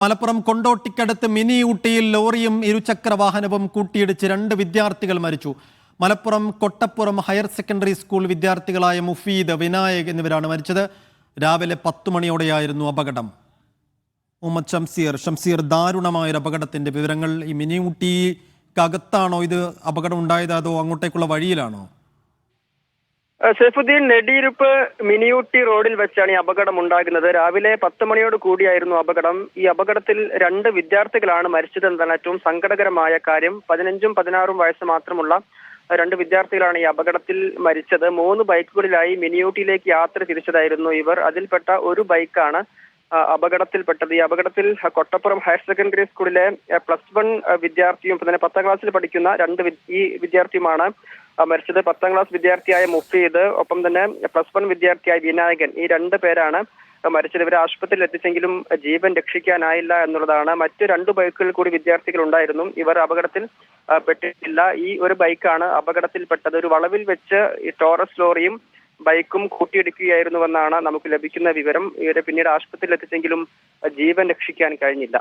Malappuram കൊണ്ടോട്ടിക്കടുത്ത് mini ഊട്ടിയിൽ ലോറിയും ഇരുചക്ര വാഹനവും കൂട്ടിയിടിച്ച് 2 വിദ്യാർത്ഥികൾ മരിച്ചു. Malappuram Kottappuram higher secondary school വിദ്യാർത്ഥികളായ മുഫീദ്, വിനായക് എന്നിവരാണ് മരിച്ചത്. രാവിലെ 10 മണിയോടെയായിരുന്നു അപകടം. മുഹമ്മദ് ഷംസീർ, ദാരുണമായൊരു അപകടത്തിന്റെ വിവരങ്ങൾ. ഈ മിനി ഊട്ടിക്കകത്താണോ ഇത് അപകടം ഉണ്ടായത്, അതോ അങ്ങോട്ടേക്കുള്ള വഴിയിലാണോ? സൈഫുദ്ദീൻ, നെടിയിരുപ്പ് മിനിയൂട്ടി റോഡിൽ വെച്ചാണ് ഈ അപകടം ഉണ്ടാകുന്നത്. രാവിലെ 10 മണിയോട് കൂടിയായിരുന്നു അപകടം. ഈ അപകടത്തിൽ 2 വിദ്യാർത്ഥികളാണ് മരിച്ചതെന്നതാണ് ഏറ്റവും സങ്കടകരമായ കാര്യം. 15ഉം 16ഉം വയസ്സ് മാത്രമുള്ള 2 വിദ്യാർത്ഥികളാണ് ഈ അപകടത്തിൽ മരിച്ചത്. 3 ബൈക്കുകളിലായി മിനിയൂട്ടിയിലേക്ക് യാത്ര തിരിച്ചതായിരുന്നു ഇവർ. അതിൽപ്പെട്ട ഒരു ബൈക്കാണ് അപകടത്തിൽപ്പെട്ടത്. ഈ അപകടത്തിൽ കൊട്ടപ്പുറം ഹയർ സെക്കൻഡറി സ്കൂളിലെ +1 വിദ്യാർത്ഥിയും പിന്നെ 10ാം ക്ലാസ്സിൽ പഠിക്കുന്ന ഈ വിദ്യാർത്ഥിയുമാണ് മരിച്ചത്. 10ാം ക്ലാസ് വിദ്യാർത്ഥിയായ മുഫീദ്, ഒപ്പം തന്നെ +1 വിദ്യാർത്ഥിയായ വിനായകൻ, ഈ 2 പേരാണ് മരിച്ചത്. ഇവരെ ആശുപത്രിയിൽ എത്തിച്ചെങ്കിലും ജീവൻ രക്ഷിക്കാനായില്ല എന്നുള്ളതാണ്. മറ്റു 2 ബൈക്കുകളിൽ കൂടി വിദ്യാർത്ഥികൾ ഉണ്ടായിരുന്നു. ഇവർ അപകടത്തിൽ പെട്ടിട്ടില്ല. ഈ ഒരു ബൈക്കാണ് അപകടത്തിൽപ്പെട്ടത്. ഒരു വളവിൽ വെച്ച് ഈ ടോറസ് ലോറിയും ബൈക്കും കൂട്ടിയിടിക്കുകയായിരുന്നുവെന്നാണ് നമുക്ക് ലഭിക്കുന്ന വിവരം. ഇവരെ പിന്നീട് ആശുപത്രിയിൽ എത്തിച്ചെങ്കിലും ജീവൻ രക്ഷിക്കാൻ കഴിഞ്ഞില്ല.